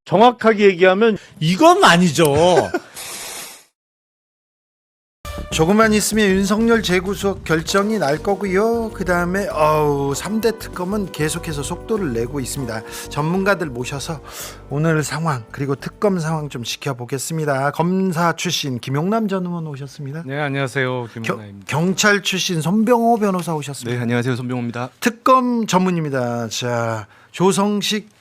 정확하게 얘기하면 이건 아니죠. 조금만 있으면 윤석열 재구속 결정이 날 거고요. 그 다음에 3대 특검은 계속해서 속도를 내고 있습니다. 전문가들 모셔서 오늘 상황 그리고 특검 상황 좀 지켜보겠습니다. 검사 출신 김용남 전 의원 오셨습니다. 네, 안녕하세요. 김용남입니다. 경찰 출신 손병호 변호사 오셨습니다. 네, 안녕하세요. 손병호입니다. 특검 전문입니다. 자, 조성식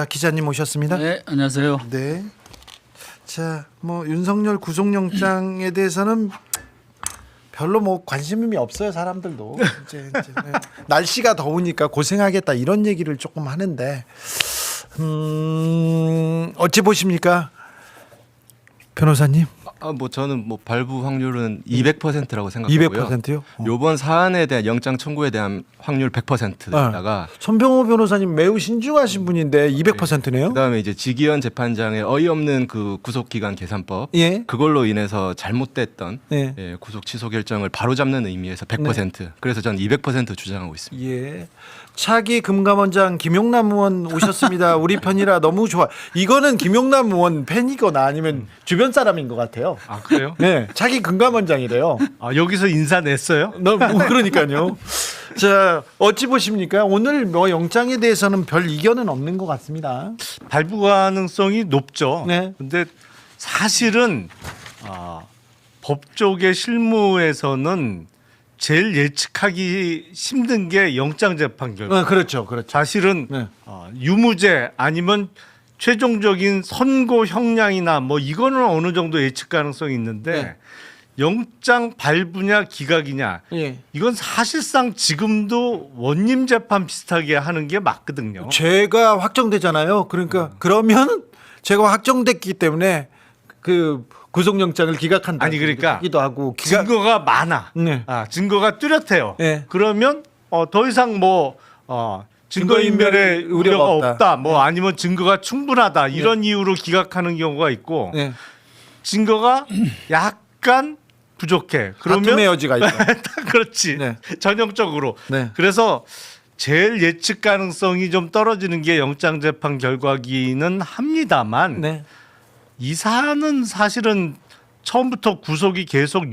기자님 오셨습니다. 네, 안녕하세요. 네. 자, 윤석열 구속영장에 대해서는 별로 관심이 없어요, 사람들도. 이제 네. 날씨가 더우니까 고생하겠다 이런 얘기를 조금 하는데 어찌 보십니까, 변호사님? 저는 발부 확률은 200%라고 생각하고요. 200%요? 요번 사안에 대한 영장 청구에 대한 확률 100%다가 손병호 변호사님 매우 신중하신 분인데 200%네요? 그다음에 이제 지기현 재판장의 어이없는 그 구속 기간 계산법 예. 그걸로 인해서 잘못됐던 예. 구속 취소 결정을 바로잡는 의미에서 100%. 그래서 저는 200% 주장하고 있습니다. 예. 차기 금감원장 김용남 의원 오셨습니다. 우리 편이라 너무 좋아. 이거는 김용남 의원 팬이거나 아니면 주변 사람인 것 같아요. 아, 그래요? 네, 차기 금감원장이래요. 아, 여기서 인사 냈어요? 그러니까요. 자, 어찌 보십니까? 오늘 영장에 대해서는 별 이견은 없는 것 같습니다. 발부 가능성이 높죠. 네. 근데 사실은 법조계 실무에서는 제일 예측하기 힘든 게 영장 재판 결과. 그렇죠. 사실은 네. 유무죄 아니면 최종적인 선고 형량이나 이거는 어느 정도 예측 가능성이 있는데 네. 영장 발부냐 기각이냐 예. 이건 사실상 지금도 원님 재판 비슷하게 하는 게 맞거든요. 죄가 확정되잖아요. 그러니까 그러면 죄가 확정됐기 때문에 그 구속영장을 기각한다. 아니, 그러니까 하기도 하고 증거가 많아. 네. 증거가 뚜렷해요. 네. 그러면 더 이상 증거인멸의 우려가 없다. 아니면 증거가 충분하다. 이런 이유로 기각하는 경우가 있고 네. 증거가 약간 부족해. 그러면 다툼의 여지가 있다. 그렇지. 네. 전형적으로. 네. 그래서 제일 예측 가능성이 좀 떨어지는 게 영장 재판 결과기는 합니다만 네. 이 사안은 사실은 처음부터 구속이 계속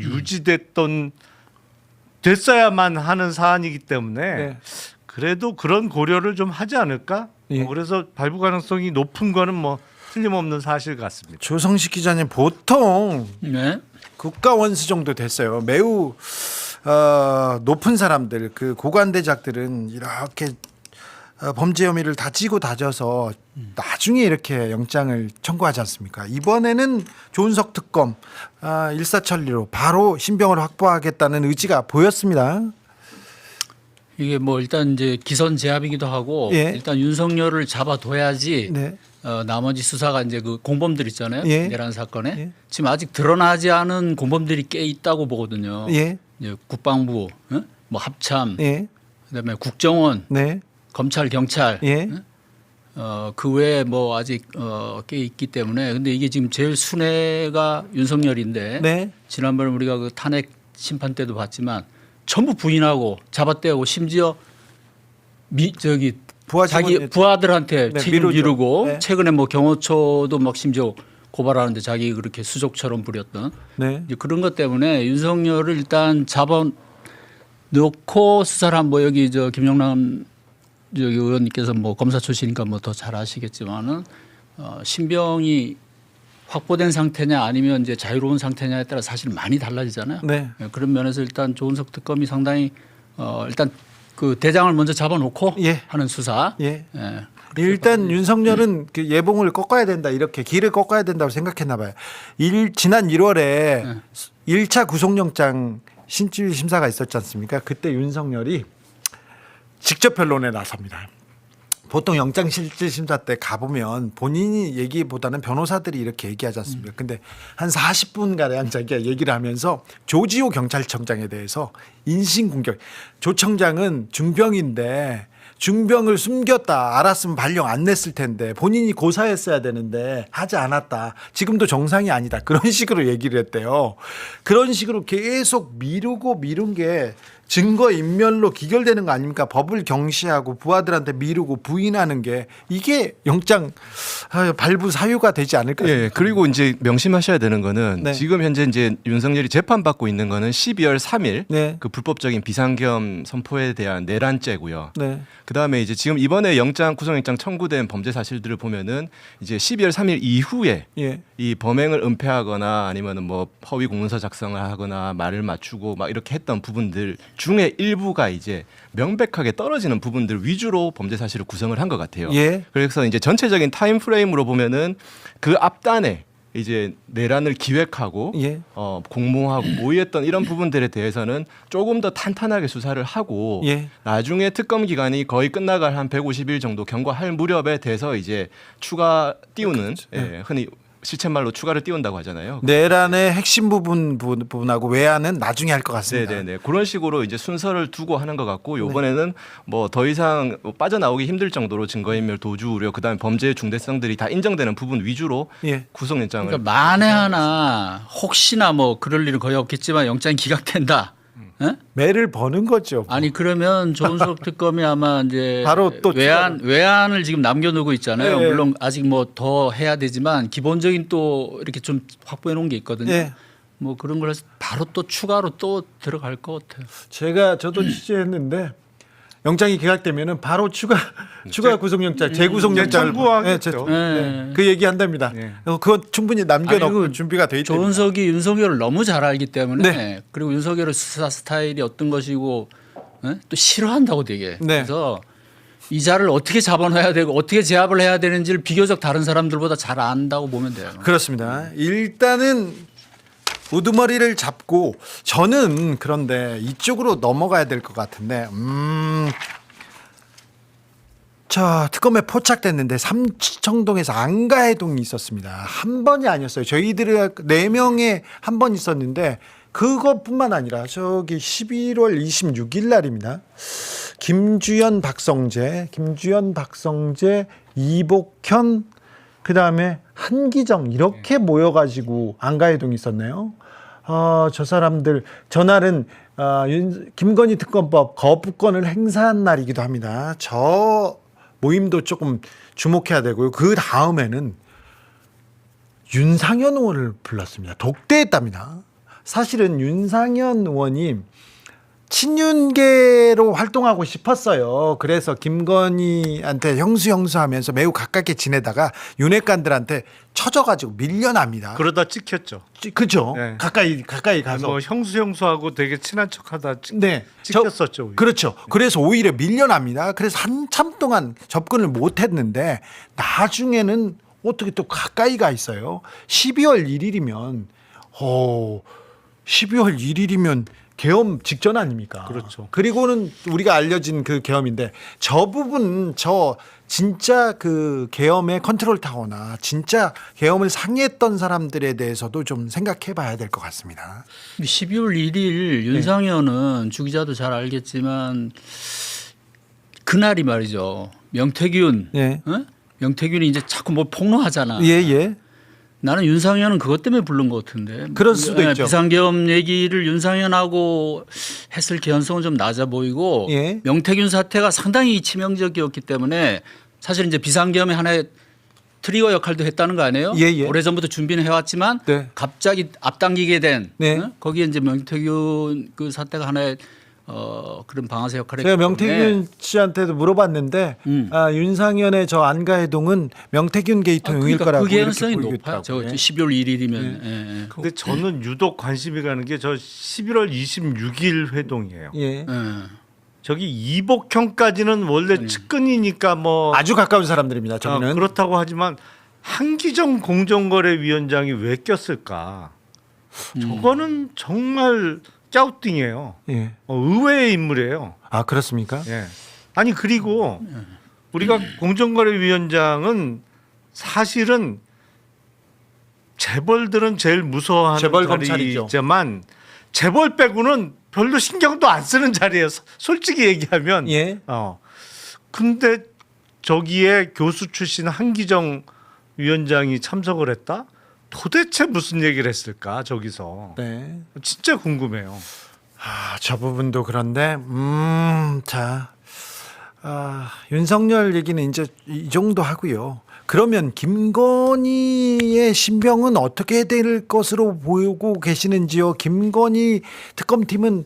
됐어야만 하는 사안이기 때문에 네. 그래도 그런 고려를 좀 하지 않을까? 예. 그래서 발부 가능성이 높은 거는 틀림없는 사실 같습니다. 조성식 기자님, 보통 네. 국가원수 정도 됐어요. 매우 높은 사람들, 그 고관대작들은 이렇게 범죄 혐의를 다 찌고 다져서 나중에 이렇게 영장을 청구하지 않습니까? 이번에는 조은석 특검 일사천리로 바로 신병을 확보하겠다는 의지가 보였습니다. 이게 일단 이제 기선 제압이기도 하고 예. 일단 윤석열을 잡아둬야지 네. 나머지 수사가 이제 그 공범들 있잖아요. 예. 내란 사건에 예. 지금 아직 드러나지 않은 공범들이 꽤 있다고 보거든요. 예. 이제 국방부, 합참, 예. 그다음에 국정원, 네. 검찰, 경찰, 예. 그 외에 아직 꽤 있기 때문에 근데 이게 지금 제일 순회가 윤석열인데 네. 지난번에 우리가 그 탄핵 심판 때도 봤지만 전부 부인하고 잡아떼고 심지어 자기 부하들한테 네, 책임을 미루고 네. 최근에 경호처도 심지어 고발하는데 자기 그렇게 수족처럼 부렸던 네. 이제 그런 것 때문에 윤석열을 일단 잡아놓고 수사를 한번 여기 김영남 의원님께서 검사 출신이니까 더 잘 아시겠지만은 신병이 확보된 상태냐 아니면 이제 자유로운 상태냐에 따라 사실 많이 달라지잖아요. 네. 그런 면에서 일단 조은석 특검이 상당히 일단 그 대장을 먼저 잡아놓고 예. 하는 수사. 예. 예. 일단 윤석열은 그 예봉을 꺾어야 된다, 이렇게 길을 꺾어야 된다고 생각했나 봐요. 지난 1월에 1차 구속영장 신주일 심사가 있었지 않습니까? 그때 윤석열이 직접 변론에 나섭니다. 보통 영장 실질 심사 때 가보면 본인이 얘기보다는 변호사들이 이렇게 얘기하지 않습니까? 근데 한 40분 가량 자기가 얘기를 하면서 조지호 경찰청장에 대해서 인신공격. 조 청장은 중병인데 중병을 숨겼다. 알았으면 발령 안 냈을 텐데 본인이 고사했어야 되는데 하지 않았다. 지금도 정상이 아니다. 그런 식으로 얘기를 했대요. 그런 식으로 계속 미루고 미룬 게 증거 인멸로 기결되는 거 아닙니까? 법을 경시하고 부하들한테 미루고 부인하는 게 이게 영장 발부 사유가 되지 않을까? 예, 그리고 이제 명심하셔야 되는 거는 네. 지금 현재 이제 윤석열이 재판받고 있는 거는 12월 3일 네. 그 불법적인 비상계엄 선포에 대한 내란죄고요. 네. 그다음에 이제 지금 이번에 구속영장 청구된 범죄 사실들을 보면은 이제 12월 3일 이후에 예. 이 범행을 은폐하거나 아니면은 뭐 허위 공문서 작성을 하거나 말을 맞추고 막 이렇게 했던 부분들 중에 일부가 이제 명백하게 떨어지는 부분들 위주로 범죄 사실을 구성을 한 것 같아요. 예. 그래서 이제 전체적인 타임 프레임으로 보면은 그 앞단에 이제 내란을 기획하고 예. 공모하고 모의했던 이런 부분들에 대해서는 조금 더 탄탄하게 수사를 하고 예. 나중에 특검 기간이 거의 끝나갈 한 150일 정도 경과할 무렵에 돼서 이제 추가 띄우는 예, 흔히 실체말로 추가를 띄운다고 하잖아요. 내란의 핵심 부분하고 외안은 나중에 할 것 같습니다. 네네네 그런 식으로 이제 순서를 두고 하는 것 같고 이번에는 뭐 더 이상 빠져나오기 힘들 정도로 증거인멸, 도주 우려, 그다음에 범죄의 중대성들이 다 인정되는 부분 위주로 예. 구속영장을 그러니까 만에 하나 혹시나 뭐 그럴 일은 거의 없겠지만 영장이 기각된다. 예? 매를 버는 거죠. 아니 그러면 조은석 특검이 아마 이제 바로 또 외안을 지금 남겨놓고 있잖아요. 네. 물론 아직 뭐 더 해야 되지만 기본적인 또 이렇게 좀 확보해 놓은 게 있거든요. 예. 뭐 그런 걸 해서 바로 또 추가로 또 들어갈 것 같아요. 저도 취재했는데 영장이 기각되면은 바로 추가 구속영장, 재구속영장을 청구하겠죠. 그 얘기 한답니다. 네. 그건 충분히 남겨놓고 아니, 그 준비가 돼 있다. 조은석이 윤석열을 너무 잘 알기 때문에 네. 그리고 윤석열의 수사 스타일이 어떤 것이고 또 싫어한다고 되게 네. 그래서 이 자를 어떻게 잡아놔야 되고 어떻게 제압을 해야 되는지를 비교적 다른 사람들보다 잘 안다고 보면 돼요. 그렇습니다. 일단은 우두머리를 잡고 저는 그런데 이쪽으로 넘어가야 될 것 같은데 자 특검에 포착됐는데 삼청동에서 안가해동이 있었습니다. 한 번이 아니었어요. 저희들이 4명에 한 번 있었는데 그것뿐만 아니라 저기 11월 26일 날입니다. 김주현, 박성재, 이복현, 그다음에 한기정 이렇게 모여가지고 안가해동이 있었네요. 저 사람들 전날은 김건희 특검법 거부권을 행사한 날이기도 합니다. 저 모임도 조금 주목해야 되고요. 그 다음에는 윤상현 의원을 불렀습니다. 독대했답니다. 사실은 윤상현 의원이 친윤계로 활동하고 싶었어요. 그래서 김건희한테 형수하면서 매우 가깝게 지내다가 윤핵관들한테 쳐져가지고 밀려납니다. 그러다 찍혔죠. 그죠? 네. 가까이 가서. 뭐 형수하고 되게 친한 척하다 네. 찍혔었죠. 오히려. 그렇죠. 그래서 오히려 밀려납니다. 그래서 한참 동안 접근을 못했는데 나중에는 어떻게 또 가까이 가 있어요. 12월 1일이면 계엄 직전 아닙니까? 그렇죠. 그리고는 우리가 알려진 그 계엄인데 저 부분 진짜 그 계엄의 컨트롤 타워나 진짜 계엄을 상의했던 사람들에 대해서도 좀 생각해 봐야 될 것 같습니다. 12월 1일 윤상현은 주 기자도 잘 알겠지만 그날이 말이죠. 명태균, 예. 명태균이 이제 자꾸 뭐 폭로하잖아. 예. 나는 윤상현은 그것 때문에 부른 것 같은데. 그럴 수도 있죠. 비상계엄 얘기를 윤상현하고 했을 개연성은 좀 낮아 보이고 예. 명태균 사태가 상당히 치명적이었기 때문에 사실 이제 비상계엄의 하나의 트리거 역할도 했다는 거 아니에요? 예. 오래전부터 준비는 해왔지만 네. 갑자기 앞당기게 된 네. 거기에 이제 명태균 그 사태가 하나의 그런 방아쇠 역할을 제가 했기 때문에 명태균 씨한테도 물어봤는데 윤상현의 저 안가해동은 명태균 게이트 응일 그러니까 거라고 그 개연성이 이렇게 높아요. 저 보이더라고요. 12월 1일이면. 근데 저는 유독 관심이 가는 게 저 11월 26일 회동이에요. 예. 저기 이복형까지는 원래 측근이니까 뭐 아주 가까운 사람들입니다. 저기는. 그렇다고 하지만 한기정 공정거래위원장이 왜 꼈을까? 저거는 정말 짜우띵이에요. 예. 의외의 인물이에요. 아 그렇습니까? 예. 아니 그리고 우리가 공정거래위원장은 사실은 재벌들은 제일 무서워하는 재벌 검찰이죠. 자리지만 재벌 빼고는 별로 신경도 안 쓰는 자리예요. 솔직히 얘기하면. 예. 근데 저기에 교수 출신 한기정 위원장이 참석을 했다? 도대체 무슨 얘기를 했을까 저기서. 네. 진짜 궁금해요. 저 부분도 그런데 윤석열 얘기는 이제 이 정도 하고요. 그러면 김건희의 신병은 어떻게 될 것으로 보고 계시는지요? 김건희 특검팀은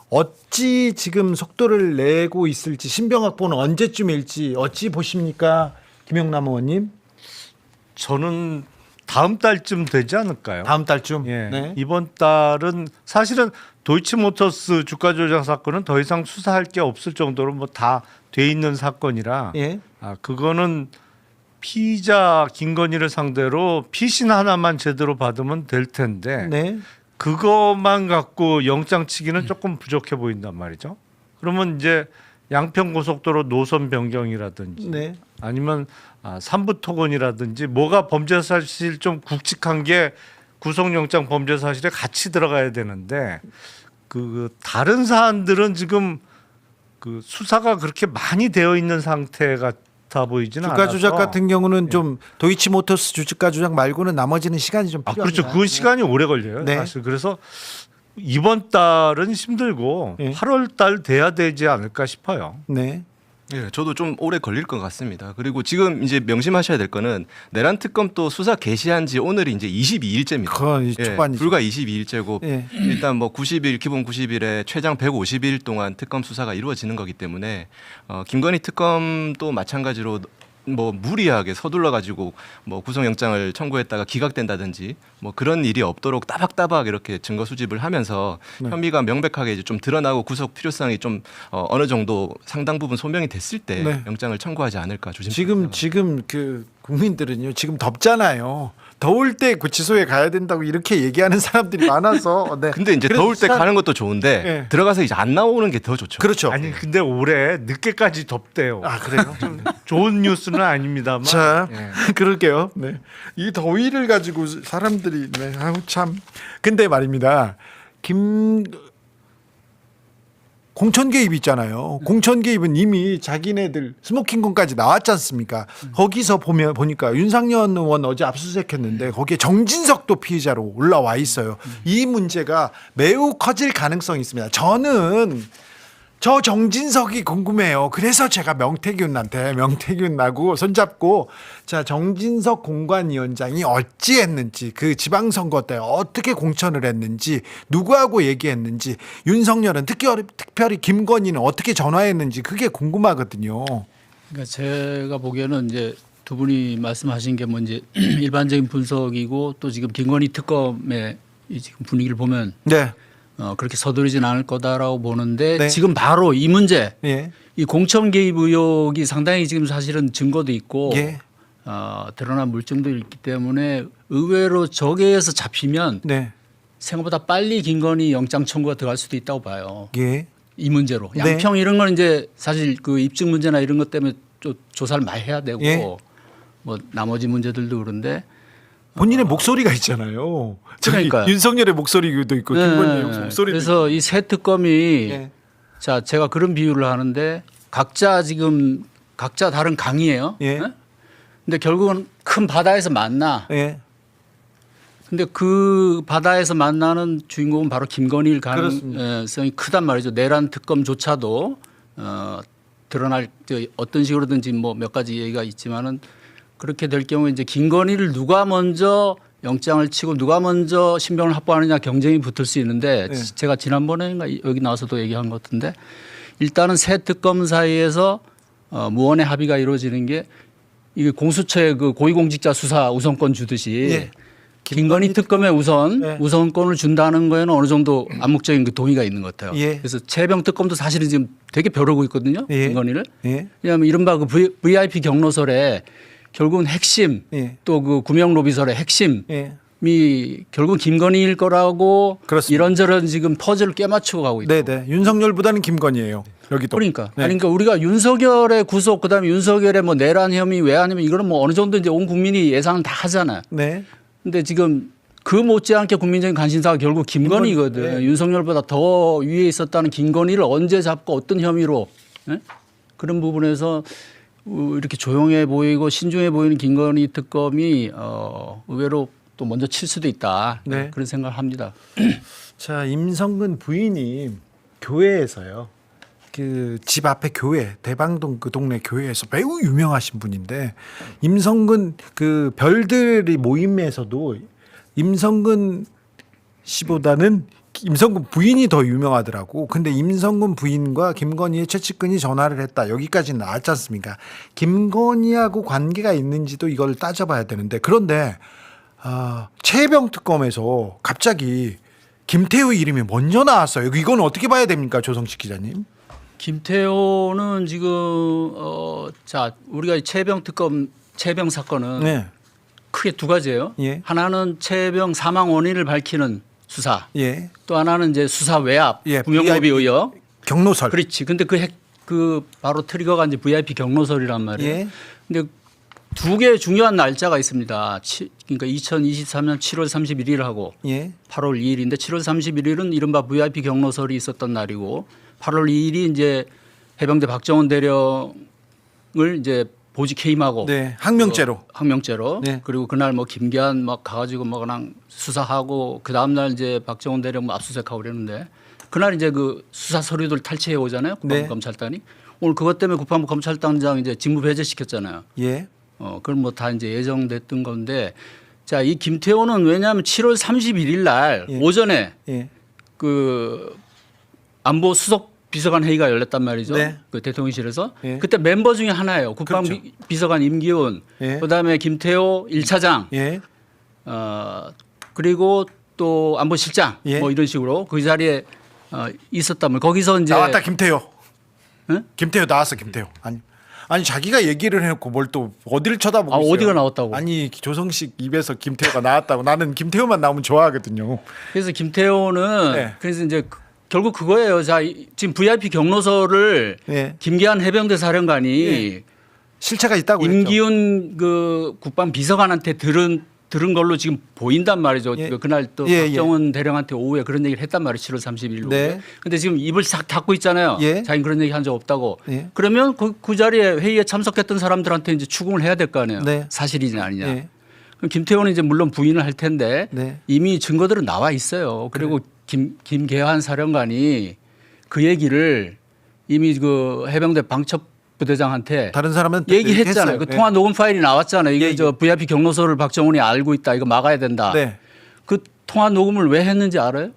어찌 지금 속도를 내고 있을지, 신병 확보는 언제쯤일지 어찌 보십니까, 김영남 의원님? 저는 다음 달쯤 되지 않을까요? 다음 달쯤. 예. 네. 이번 달은 사실은 도이치모터스 주가 조작 사건은 더 이상 수사할 게 없을 정도로 뭐 다 돼 있는 사건이라 예. 그거는 피의자 김건희를 상대로 피신 하나만 제대로 받으면 될 텐데 네. 그것만 갖고 영장 치기는 조금 부족해 보인단 말이죠. 그러면 이제 양평 고속도로 노선 변경이라든지 네. 아니면 삼부 토건이라든지 뭐가 범죄 사실 좀 굵직한 게 구속영장 범죄 사실에 같이 들어가야 되는데 그 다른 사안들은 지금 그 수사가 그렇게 많이 되어 있는 상태 같아 보이지는 않아서. 주가 조작 같은 경우는 좀 도이치모터스 주가 조작 말고는 나머지는 시간이 좀 필요합니다. 그렇죠. 그 시간이 오래 걸려요. 네. 사실 그래서 이번 달은 힘들고 네. 8월 달 돼야 되지 않을까 싶어요. 네. 예, 저도 좀 오래 걸릴 것 같습니다. 그리고 지금 이제 명심하셔야 될 거는 내란 특검 또 수사 개시한 지 오늘이 이제 22일째입니다. 그건 초반이죠. 불과 22일째고 예. 일단 뭐 90일 기본 90일에 최장 150일 동안 특검 수사가 이루어지는 거기 때문에 김건희 특검도 마찬가지로 뭐 무리하게 서둘러 가지고 뭐 구속영장을 청구했다가 기각된다든지 뭐 그런 일이 없도록 따박따박 이렇게 증거 수집을 하면서 혐의가 명백하게 이제 좀 드러나고 구속 필요성이 좀 어느 정도 상당 부분 소명이 됐을 때 네. 영장을 청구하지 않을까 조심스럽습니다. 지금 그 국민들은요, 지금 덥잖아요. 더울 때 구치소에 가야 된다고 이렇게 얘기하는 사람들이 많아서. 네. 근데 이제 그래서 더울 때 시간- 가는 것도 좋은데 네. 들어가서 이제 안 나오는 게 더 좋죠. 그렇죠. 아니 근데 올해 늦게까지 덥대요. 그래요? 좋은 뉴스는 아닙니다만. 자, 예. 그러게요. 네. 이 더위를 가지고 사람들이 아우 참. 근데 말입니다. 공천 개입 있잖아요. 공천 개입은 이미 자기네들 스모킹건까지 나왔지 않습니까? 거기서 보니까 윤상현 의원 어제 압수수색했는데 거기에 정진석도 피의자로 올라와 있어요. 이 문제가 매우 커질 가능성이 있습니다. 저는 저 정진석이 궁금해요. 그래서 제가 명태균하고 손잡고 자 정진석 공관위원장이 어찌했는지, 그 지방선거 때 어떻게 공천을 했는지, 누구하고 얘기했는지, 윤석열은 특별히 김건희는 어떻게 전화했는지 그게 궁금하거든요. 그러니까 제가 보기에는 이제 두 분이 말씀하신 게 뭐 이제 일반적인 분석이고 또 지금 김건희 특검의 이 지금 분위기를 보면 네, 그렇게 서두르진 않을 거다라고 보는데 네. 지금 바로 이 문제, 예, 이 공천 개입 의혹이 상당히 지금 사실은 증거도 있고 예, 드러난 물증도 있기 때문에 의외로 저기에서 잡히면 네, 생각보다 빨리 김건희 영장 청구가 들어갈 수도 있다고 봐요. 예, 이 문제로 네. 양평 이런 건 이제 사실 그 입증 문제나 이런 것 때문에 좀 조사를 많이 해야 되고 예. 뭐 나머지 문제들도 그런데 본인의 목소리가 있잖아요. 그러니까요. 윤석열의 목소리도 있고 김건희 목소리도 그래서 이 새 특검이 예. 자 제가 그런 비유를 하는데 각자 다른 강이에요. 예. 근데 결국은 큰 바다에서 만나. 예. 근데 그 바다에서 만나는 주인공은 바로 김건희일 그렇습니다. 가능성이 크단 말이죠. 내란 특검조차도 드러날 어떤 식으로든지 뭐 몇 가지 얘기가 있지만은 그렇게 될 경우에 이제 김건희를 누가 먼저 영장을 치고 누가 먼저 신병을 확보하느냐 경쟁이 붙을 수 있는데 네. 제가 지난번에 여기 나와서도 얘기한 것 같은데 일단은 새 특검 사이에서 무언의 합의가 이루어지는 게 이게 공수처의 그 고위공직자 수사 우선권 주듯이 예. 김건희 특검에 네. 우선권을 준다는 거에는 어느 정도 암묵적인 그 동의가 있는 것 같아요. 예. 그래서 최병 특검도 사실은 지금 되게 벼르고 있거든요. 예. 김건희를. 예. 왜냐하면 이른바 그 VIP 경로설에 결국은 핵심 예. 또 그 구명 로비설의 핵심이 예. 결국은 김건희일 거라고 그렇습니다. 이런저런 지금 퍼즐을 꿰맞추고 가고 있고. 네. 여기도 김건희예요. 여기도. 그러니까. 네. 아니, 그러니까 우리가 윤석열의 구속 그다음에 윤석열의 뭐 내란 혐의 외환 혐의 이거는 뭐 어느 정도 이제 온 국민이 예상은 다 하잖아요. 네. 근데 지금 그 못지않게 국민적인 관심사가 결국 김건희거든. 네. 윤석열보다 더 위에 있었다는 김건희를 언제 잡고 어떤 혐의로 예? 그런 부분에서 이렇게 조용해 보이고 신중해 보이는 김건희 특검이 의외로 또 먼저 칠 수도 있다. 네. 그런 생각을 합니다. 자, 임성근 부인이 교회에서요. 그 집 앞에 교회 대방동 그 동네 교회에서 매우 유명하신 분인데 임성근 그 별들이 모임에서도 임성근 씨보다는 임성근 부인이 더 유명하더라고. 근데 임성근 부인과 김건희의 최측근이 전화를 했다. 여기까지는 나왔지 않습니까? 김건희하고 관계가 있는지도 이걸 따져봐야 되는데 그런데 최혜병 특검에서 갑자기 김태호 이름이 먼저 나왔어요. 이건 어떻게 봐야 됩니까, 조성식 기자님? 김태호는 지금 자 우리가 최병 특검 최병 사건은 네, 크게 두 가지예요. 예. 하나는 최병 사망 원인을 밝히는 수사. 예, 또 하나는 이제 수사 외압, 예, 구명로비 의혹. 경로설. 그렇지. 근데 그 바로 트리거가 이제 VIP 경로설이란 말이에요. 예. 근데 두 개 중요한 날짜가 있습니다. 그러니까 2023년 7월 31일하고 예, 8월 2일인데 7월 31일은 이른바 VIP 경로설이 있었던 날이고 8월 2일이 이제 해병대 박정원 대령을 이제 보직 해임하고 네, 항명죄로. 항명죄로. 네. 그리고 그날 뭐 김기한 막 가가지고 뭐 그냥 수사하고 그 다음 날 이제 박정원 대령 뭐 압수수색하고 그랬는데 그날 이제 그 수사 서류들 탈취해 오잖아요. 국방부 네. 검찰단이 오늘 그것 때문에 국방부 검찰단장 이제 직무 배제시켰잖아요. 예, 그건 뭐 다 이제 예정됐던 건데 자, 이 김태호는 왜냐하면 7월 31일 날 예. 오전에 예, 그 안보 수석 비서관 회의가 열렸단 말이죠. 네. 그 대통령실에서 예. 그때 멤버 중에 하나예요. 국방부 그렇죠. 비서관 임기훈, 예. 그다음에 김태호 1차장, 예, 그리고 또 안보실장 예. 뭐 이런 식으로 그 자리에 있었다면 거기서 이제 나왔다 김태호. 응? 김태호 나왔어 김태호. 아니 자기가 얘기를 해놓고 뭘 또 어디를 쳐다보고 있어요. 어디가 나왔다고? 아니 조성식 입에서 김태호가 나왔다고. 나는 김태호만 나오면 좋아하거든요. 그래서 김태호는 네. 그래서 이제 결국 그거예요. 자, 지금 VIP 경로서를 예. 김기한 해병대 사령관이 실체가 있다고 그랬죠. 임기훈 그 국방 비서관한테 들은 걸로 지금 보인단 말이죠. 예. 그날 또 예, 박정원 대령한테 오후에 그런 얘기를 했단 말이에요. 7월 30일 오후에. 네. 근데 지금 입을 싹 닫고 있잖아요. 예. 자기는 그런 얘기 한 적 없다고. 예. 그러면 그 자리에 회의에 참석했던 사람들한테 이제 추궁을 해야 될 거 아니에요. 네. 사실이냐 아니냐. 예. 그럼 김태호는 이제 물론 부인을 할 텐데 네. 이미 증거들은 나와 있어요. 그리고 김계환 사령관이 그 얘기를 이미 그 해병대 방첩부대장한테 다른 사람은 얘기했잖아요. 그 예. 통화 녹음 파일이 나왔잖아요. 이게 예, 저 VIP 경로서를 박정훈이 알고 있다. 이거 막아야 된다. 네. 그 통화 녹음을 왜 했는지 알아요?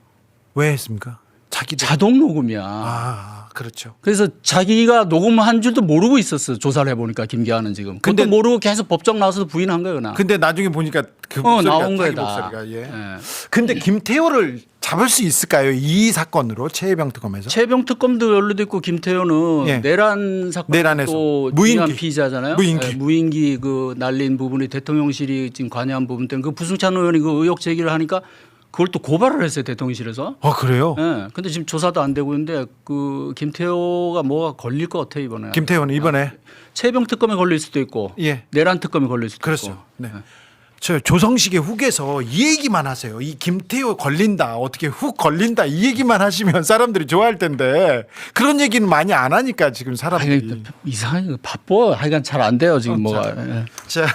왜 했습니까? 자기들. 자동 녹음이야. 그렇죠. 그래서 자기가 녹음한 줄도 모르고 있었어. 조사를 해보니까 김기환은 지금. 근데- 그것도 모르고 계속 법정 나와서도 부인한 거예요. 그냥. 근데 나중에 보니까 그 목소리가 나온 거야 자기 다. 목소리가. 예. 예. 근데 김태호를 잡을 수 있을까요? 이 사건으로 최혜병 특검에서? 최병 특검도 연루돼 있고 김태호는 예. 내란 사건 내란에서. 또 무인기. 중요한 피의자잖아요. 무인기. 예, 무인기 그 날린 부분이 대통령실이 지금 관여한 부분 때문에 그 부승찬 의원이 그 의혹 제기를 하니까 그걸 또 고발을 했어요 대통령실에서. 그래요? 예. 근데 지금 조사도 안 되고 있는데 그 김태호가 뭐가 걸릴 것 같아요 이번에. 김태호는 이번에 최병 특검에 걸릴 수도 있고 예. 내란 특검에 걸릴 수도 그렇죠. 있고. 네. 저 조성식의 훅에서 이 얘기만 하세요. 이 김태호 걸린다, 어떻게 훅 걸린다 이 얘기만 하시면 사람들이 좋아할 텐데 그런 얘기는 많이 안 하니까 지금 사람들이. 아니, 이상하게 바빠. 하여간 잘 안 돼요 지금 뭐가. 예. 자,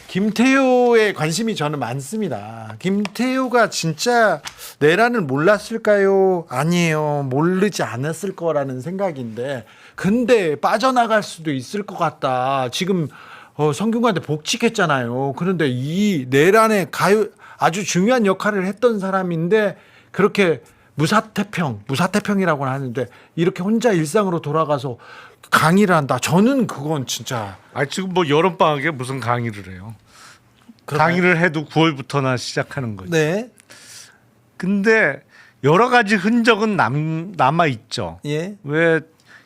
김태호에 관심이 저는 많습니다. 김태호가 진짜 내란을 몰랐을까요? 아니에요. 모르지 않았을 거라는 생각인데 근데 빠져나갈 수도 있을 것 같다. 지금 성균관대 복직했잖아요. 그런데 이 내란에 아주 중요한 역할을 했던 사람인데 그렇게 무사태평이라고는 하는데 이렇게 혼자 일상으로 돌아가서 강의를 한다. 저는 그건 진짜 지금 뭐 여름방학에 무슨 강의를 해요. 강의를 해도 9월부터나 시작하는 거죠. 네. 근데 여러 가지 흔적은 남아 있죠. 예. 왜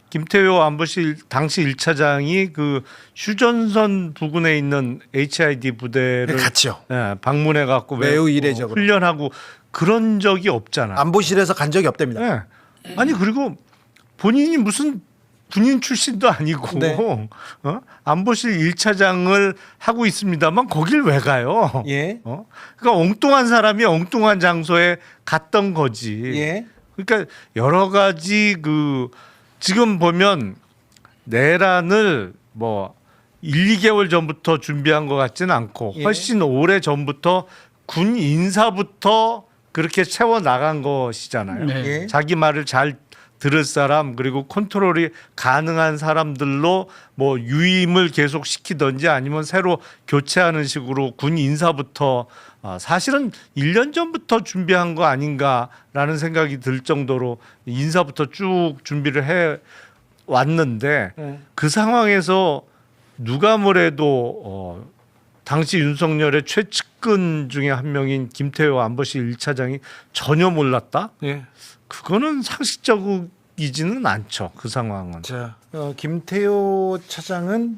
김태호 안보실 당시 1차장이 그 휴전선 부근에 있는 HID 부대를 갔죠. 방문해 갖고 매우 이례적으로 훈련하고 그런 적이 없잖아. 안보실에서 간 적이 없답니다. 네. 아니 그리고 본인이 무슨 군인 출신도 아니고 네. 안보실 1차장을 하고 있습니다만 거길 왜 가요? 예. 그러니까 엉뚱한 사람이 엉뚱한 장소에 갔던 거지. 예. 그러니까 여러 가지 지금 보면 내란을 뭐 1, 2개월 전부터 준비한 것 같지는 않고 예. 훨씬 오래 전부터 군 인사부터 그렇게 채워 나간 것이잖아요. 네. 예. 자기 말을 잘 들을 사람 그리고 컨트롤이 가능한 사람들로 뭐 유임을 계속 시키든지 아니면 새로 교체하는 식으로 군 인사부터 사실은 1년 전부터 준비한 거 아닌가라는 생각이 들 정도로 인사부터 쭉 준비를 해 왔는데 그 상황에서 누가 뭐래도 당시 윤석열의 최측근 중에 한 명인 김태호 안보실 1차장이 전혀 몰랐다? 예. 그거는 상식적이지는 않죠. 그 상황은. 자, 김태호 차장은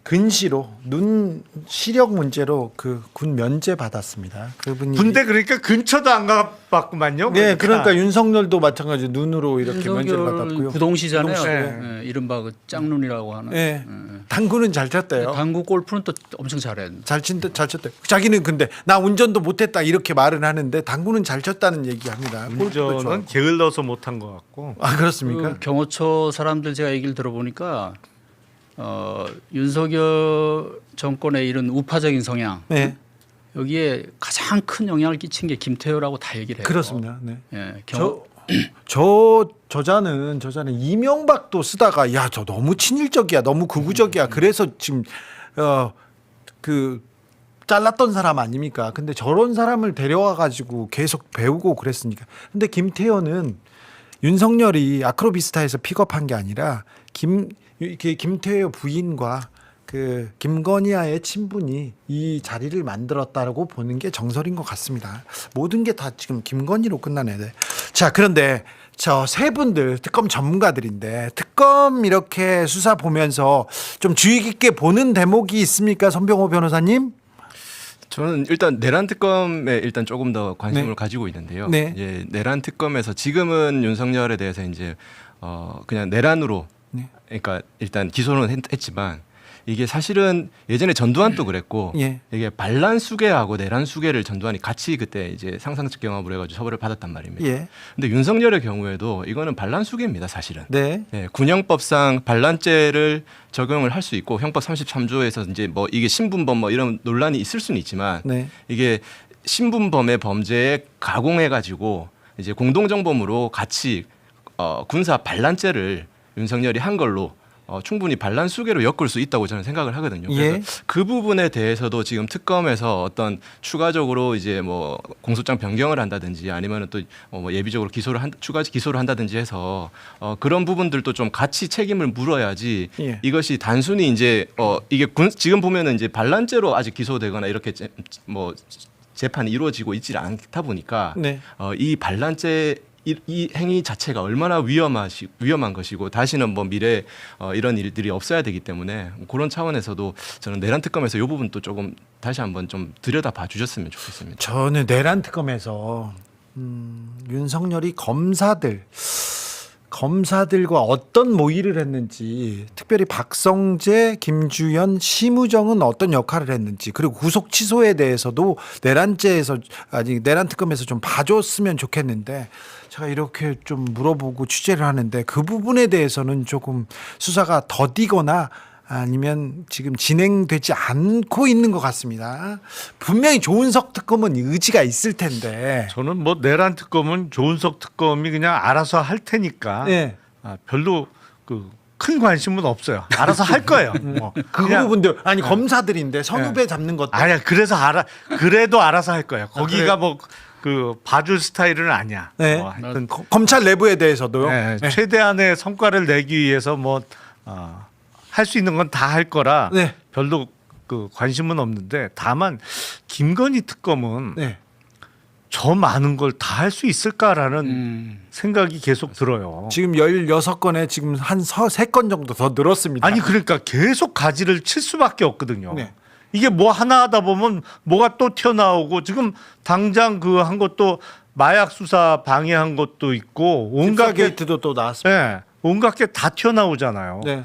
근시로 눈 시력 문제로 그 군 면제 받았습니다. 그분이 군대 그러니까 근처도 안 가봤구만요. 네, 그러니까 윤석열도 마찬가지로 눈으로 이렇게 면제를 윤석열 받았고요. 구동시잖아요. 구동시. 예, 이른바 그 짱눈이라고 하는. 네, 당구는 잘 쳤대요. 당구 골프는 또 엄청 잘해. 잘 쳤대. 자기는 근데 나 운전도 못했다 이렇게 말은 하는데 당구는 잘 쳤다는 얘기합니다. 골프도 운전은 좋아하고. 게을러서 못한 것 같고. 아 그렇습니까? 그 경호처 사람들 제가 얘기를 들어보니까 윤석열 정권의 이런 우파적인 성향 네, 여기에 가장 큰 영향을 끼친 게 김태호라고 다 얘기를 해요. 그렇습니다. 네. 예, 저자는 이명박도 쓰다가 야 저 너무 친일적이야 너무 극우적이야 그래서 지금 그 잘랐던 사람 아닙니까? 근데 저런 사람을 데려와 가지고 계속 배우고 그랬으니까. 근데 김태현은 윤석열이 아크로비스타에서 픽업한 게 아니라 김태호 부인과 그 김건희와의 친분이 이 자리를 만들었다라고 보는 게 정설인 것 같습니다. 모든 게 다 지금 김건희로 끝나네. 자, 그런데 저 세 분들 특검 전문가들인데 특검 이렇게 수사 보면서 좀 주의 깊게 보는 대목이 있습니까, 손병호 변호사님? 저는 일단 내란 특검에 일단 조금 더 관심을 네. 가지고 있는데요. 네. 예, 내란 특검에서 지금은 윤석열에 대해서 이제 그냥 내란으로 네. 그러니까 일단 기소는 했지만 이게 사실은 예전에 전두환도 그랬고 예. 이게 반란 수괴하고 내란 수괴를 전두환이 같이 그때 이제 상상적 경험을 해가지고 처벌을 받았단 말입니다. 예. 근데 윤석열의 경우에도 이거는 반란 수괴입니다, 사실은. 네. 네, 군형법상 반란죄를 적용을 할 수 있고 형법 33조에서 이제 뭐 이게 신분범 뭐 이런 논란이 있을 수는 있지만 네. 이게 신분범의 범죄에 가공해 가지고 이제 공동정범으로 같이 군사 반란죄를 윤석열이 한 걸로 충분히 반란 수괴로 엮을 수 있다고 저는 생각을 하거든요. 그래서 예. 그 부분에 대해서도 지금 특검에서 어떤 추가적으로 이제 뭐 공소장 변경을 한다든지 아니면은 또 뭐 예비적으로 추가 기소를 한다든지 해서 그런 부분들도 좀 같이 책임을 물어야지 예. 이것이 단순히 이제 이게 지금 보면은 이제 반란죄로 아직 기소되거나 이렇게 뭐 재판이 이루어지고 있지 않다 보니까 네. 이 반란죄 이 행위 자체가 얼마나 위험한 것이고 다시는 뭐 미래에 이런 일들이 없어야 되기 때문에 그런 차원에서도 저는 내란 특검에서 이 부분도 조금 다시 한번 좀 들여다봐 주셨으면 좋겠습니다. 저는 내란 특검에서 윤석열이 검사들과 어떤 모의를 했는지, 특별히 박성재, 김주현, 심우정은 어떤 역할을 했는지, 그리고 구속 취소에 대해서도 내란 특검에서 좀 봐줬으면 좋겠는데, 제가 이렇게 좀 물어보고 취재를 하는데 그 부분에 대해서는 조금 수사가 더디거나 아니면 지금 진행되지 않고 있는 것 같습니다. 분명히 조은석 특검은 의지가 있을 텐데. 저는 뭐 내란 특검은 조은석 특검이 그냥 알아서 할 테니까 네. 별로 큰 관심은 없어요. 알아서 할 거예요. 그 부분들 아니 검사들인데 선후배 잡는 것도 아니야. 그래도 알아서 할 거예요. 거기가 그래요? 뭐 바줄 스타일은 아니야. 네. 하여튼 검찰 내부에 대해서도요. 네, 최대한의 성과를 내기 위해서 뭐 할 수 있는 건 다 할 거라 네. 별로 관심은 없는데 다만 김건희 특검은 네. 저 많은 걸 다 할 수 있을까라는 생각이 계속 들어요. 지금 16건에 지금 한 3건 정도 더 늘었습니다. 아니 그러니까 계속 가지를 칠 수밖에 없거든요. 네. 이게 뭐 하나 하다 보면 뭐가 또 튀어나오고 지금 당장 한 것도 마약 수사 방해한 것도 있고 온갖 게 게이트도 또 나왔습니다. 네, 온갖 게 다 튀어나오잖아요. 네.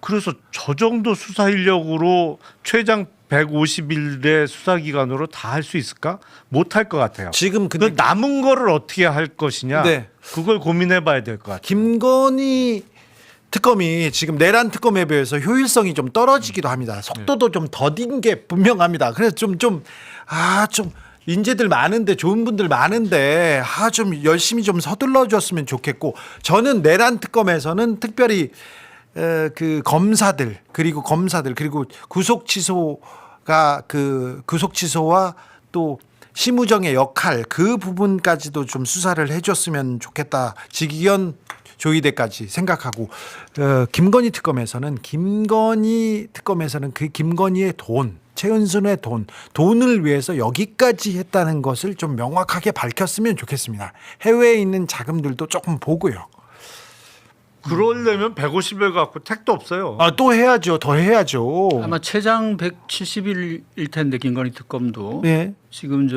그래서 저 정도 수사 인력으로 최장 150일의 수사 기간으로 다 할 수 있을까? 못 할 것 같아요. 지금 그 근데 남은 거를 어떻게 할 것이냐? 네. 그걸 고민해 봐야 될 것 같아요. 김건희 특검이 지금 내란 특검에 비해서 효율성이 좀 떨어지기도 합니다. 속도도 좀 더딘 게 분명합니다. 그래서 좀 인재들 많은데 좋은 분들 많은데 좀 열심히 좀 서둘러 줬으면 좋겠고 저는 내란 특검에서는 특별히 그 검사들 그리고 구속 취소가 구속 취소와 또 심우정의 역할 그 부분까지도 좀 수사를 해줬으면 좋겠다. 직위원 조의대까지 생각하고 김건희 특검에서는 그 김건희의 돈, 최은순의 돈을 위해서 여기까지 했다는 것을 좀 명확하게 밝혔으면 좋겠습니다. 해외에 있는 자금들도 조금 보고요. 그러려면 150일 갖고 택도 없어요. 또 해야죠. 더 해야죠. 아마 최장 170일일 텐데 김건희 특검도 네. 지금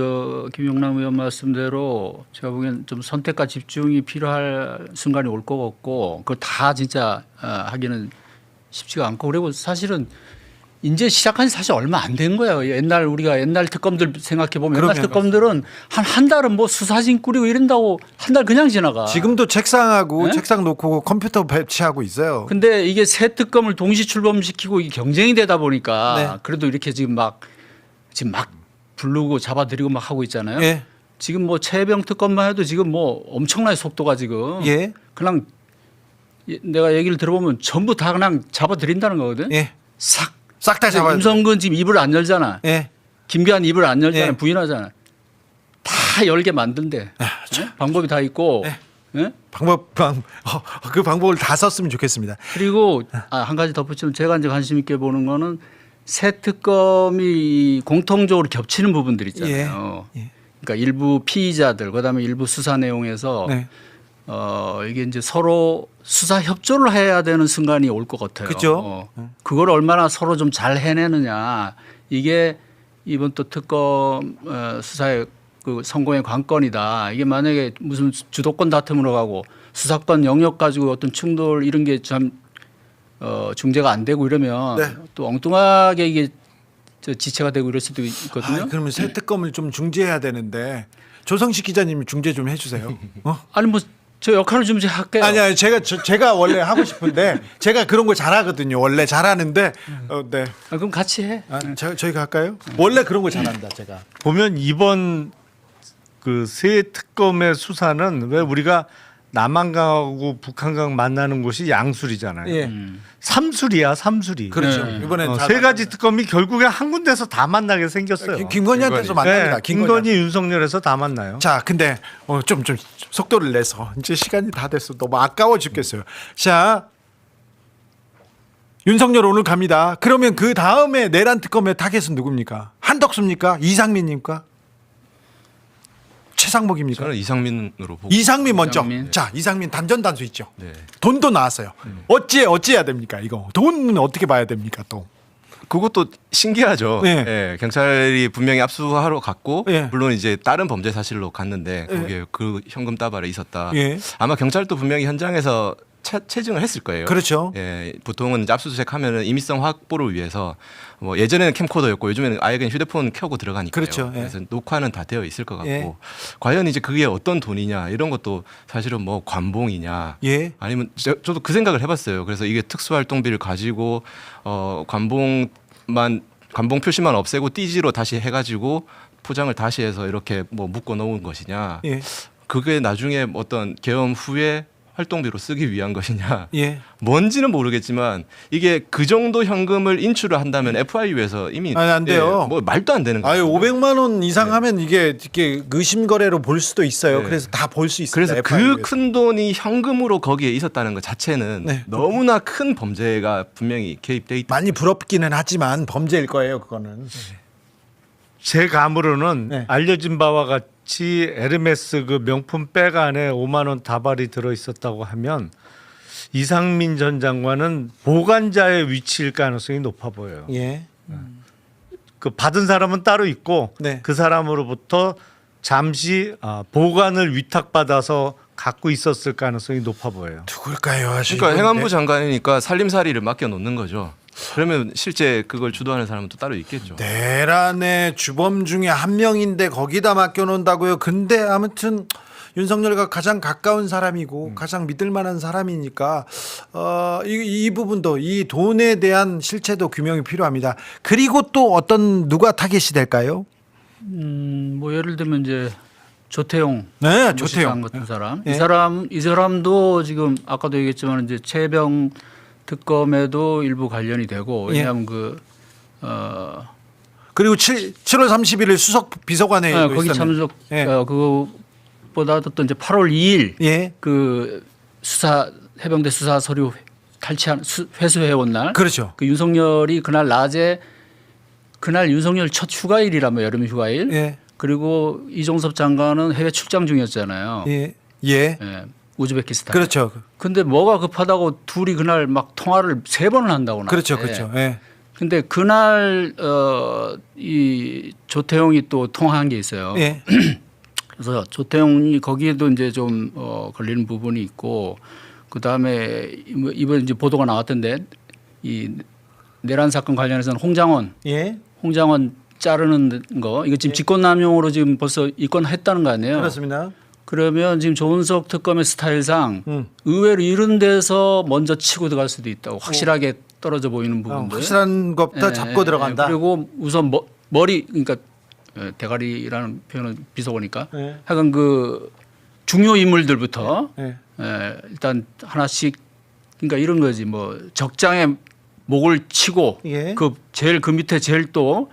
김영남 의원 말씀대로 제가 보기엔 좀 선택과 집중이 필요할 순간이 올 것 같고 그걸 다 진짜 하기는 쉽지가 않고 그리고 사실은 이제 시작한 지 사실 얼마 안 된 거예요. 우리가 옛날 특검들 생각해 보면 옛날 특검들은 한 달은 뭐 수사진 꾸리고 이런다고 한 달 그냥 지나가. 지금도 책상하고 네? 책상 놓고 컴퓨터 배치하고 있어요. 근데 이게 새 특검을 동시 출범시키고 이게 경쟁이 되다 보니까 네. 그래도 이렇게 지금 막 부르고 잡아들이고 막 하고 있잖아요. 예. 지금 뭐 최혜병 특검만 해도 지금 뭐 엄청나게 속도가 지금 예. 그냥 내가 얘기를 들어보면 전부 다 그냥 잡아들인다는 거거든. 예. 싹 다 잡아야 돼. 임성근 지금 입을 안 열잖아. 예. 김기한 입을 안 열잖아. 예. 부인하잖아. 다 열게 만든대. 예? 방법이 다 있고. 예? 그 방법을 다 썼으면 좋겠습니다. 그리고 한 가지 덧붙이면 제가 이제 관심 있게 보는 거는 새 특검이 공통적으로 겹치는 부분들 있잖아요. 예. 그러니까 일부 피의자들 그다음에 일부 수사 내용에서 네. 이게 이제 서로 수사 협조를 해야 되는 순간이 올 것 같아요. 그죠? 그걸 얼마나 서로 좀 잘 해내느냐 이게 이번 또 특검 수사의 그 성공의 관건이다. 이게 만약에 무슨 주도권 다툼으로 가고 수사권 영역 가지고 어떤 충돌 이런 게 참 중재가 안 되고 이러면 네. 또 엉뚱하게 이게 지체가 되고 이럴 수도 있거든요. 그러면 새 특검을 좀 중재해야 되는데 조성식 기자님이 중재 좀 해주세요. 아니 뭐 저 역할을 좀 할게요. 아니 제가 원래 하고 싶은데 제가 그런 걸 잘하거든요. 원래 잘하는데 네. 그럼 같이 해. 저희가 할까요? 원래 그런 걸 잘한다 제가. 보면 이번 그 새 특검의 수사는 왜 우리가 남한강하고 북한강 만나는 곳이 양술이잖아요. 예. 삼술이야, 삼술이. 그렇죠. 네. 이번엔 세 가지 특검이 결국에 한 군데서 다 만나게 생겼어요. 김건희한테서 만납니다. 네, 김건희, 윤석열에서 다 만나요. 자, 근데 좀 속도를 내서 이제 시간이 다 됐어. 너무 아까워 죽겠어요. 자, 윤석열 오늘 갑니다. 그러면 그 다음에 내란 특검의 타겟은 누굽니까? 한덕수입니까? 이상민입니까? 최상목입니까? 저는 이상민으로 보고 이상민 먼저. 이상민. 자, 이상민 단전단수 있죠. 네. 돈도 나왔어요. 어찌해야 됩니까? 이거 돈은 어떻게 봐야 됩니까? 또. 그것도 신기하죠. 네. 예, 경찰이 분명히 압수하러 갔고 예. 물론 이제 다른 범죄 사실로 갔는데 거기에 그 현금 다발에 있었다. 예. 아마 경찰도 분명히 현장에서 체증을 했을 거예요. 그렇죠. 예, 보통은 이제 압수수색하면은 임의성 확보를 위해서 뭐 예전에는 캠코더였고 요즘에는 아예 그냥 휴대폰 켜고 들어가니까요. 그렇죠. 예. 그래서 녹화는 다 되어 있을 것 같고 예. 과연 이제 그게 어떤 돈이냐 이런 것도 사실은 뭐 관봉이냐 예. 아니면 저도 그 생각을 해봤어요. 그래서 이게 특수활동비를 가지고 관봉 표시만 없애고 띠지로 다시 해가지고 포장을 다시 해서 이렇게 뭐 묶어 놓은 것이냐. 예. 그게 나중에 어떤 계엄 후에 활동비로 쓰기 위한 것이냐. 예. 뭔지는 모르겠지만 이게 그 정도 현금을 인출을 한다면 FIU에서 이미 아니, 안 돼요. 뭐 말도 안 되는 거예요. 500만 원 이상 하면 이게 의심 거래로 볼 수도 있어요. 네. 그래서 다 볼 수 있습니다. 그래서 그 FIU 에서. 큰 돈이 현금으로 거기에 있었다는 것 자체는 네. 너무나 큰 범죄가 분명히 개입돼 있다. 많이 부럽기는 하지만 범죄일 거예요, 그거는. 제 감으로는 네. 알려진 바와 같이 에르메스 그 명품 백 안에 5만 원 다발이 들어 있었다고 하면 이상민 전 장관은 보관자의 위치일 가능성이 높아 보여요. 예. 그 받은 사람은 따로 있고 네. 그 사람으로부터 잠시 보관을 위탁받아서 갖고 있었을 가능성이 높아 보여요. 누굴까요? 그러니까 행안부 장관이니까 살림살이를 맡겨 놓는 거죠. 그러면 실제 그걸 주도하는 사람은 또 따로 있겠죠. 내란의 주범 중에 한 명인데 거기다 맡겨놓는다고요. 근데 아무튼 윤석열과 가장 가까운 사람이고 가장 믿을 만한 사람이니까 이 부분도 이 돈에 대한 실체도 규명이 필요합니다. 그리고 또 누가 타겟이 될까요? 뭐 예를 들면 이제 조태용 네, 노시장 조태용 같은 사람, 예. 이 사람도 지금 아까도 얘기했지만 이제 최병 특검에도 일부 관련이 되고 예. 왜냐하면 그리고 7월 31일 수석 비서관에 거기 참석 예. 그거보다도 또 이제 8월 2일 예. 그 수사 해병대 수사 서류 회수해온 날, 그렇죠. 그 윤석열이 그날 낮에 그날 윤석열 첫 휴가일이라며 여름 휴가일. 예. 그리고 이종섭 장관은 해외 출장 중이었잖아요. 예. 예. 예, 우즈베키스탄. 그렇죠. 근데 뭐가 급하다고 둘이 그날 막 통화를 3번을 한다고 나한테. 그렇죠. 그렇죠. 예. 근데 그날 이 조태용이 또 통화한 게 있어요. 예. 그래서 조태용이 거기에도 이제 좀 걸리는 부분이 있고 그다음에 이번 이제 보도가 나왔던데 이 내란 사건 관련해서는 홍장원 예. 자르는 거 이거 지금 직권남용으로 지금 벌써 입건했다는 거 아니에요? 그렇습니다. 그러면 지금 조은석 특검의 스타일상 음. 의외로 이런 데서 먼저 치고 들어갈 수도 있다고 확실하게 떨어져 보이는 부분들. 확실한 것부터 잡고 들어간다. 그리고 우선 머리 그러니까 대가리라는 표현은 비속어니까 예. 하여간 그 중요 인물들부터 예. 일단 하나씩 그러니까 이런 거지 뭐 적장에 목을 치고 예. 그 밑에 제일 또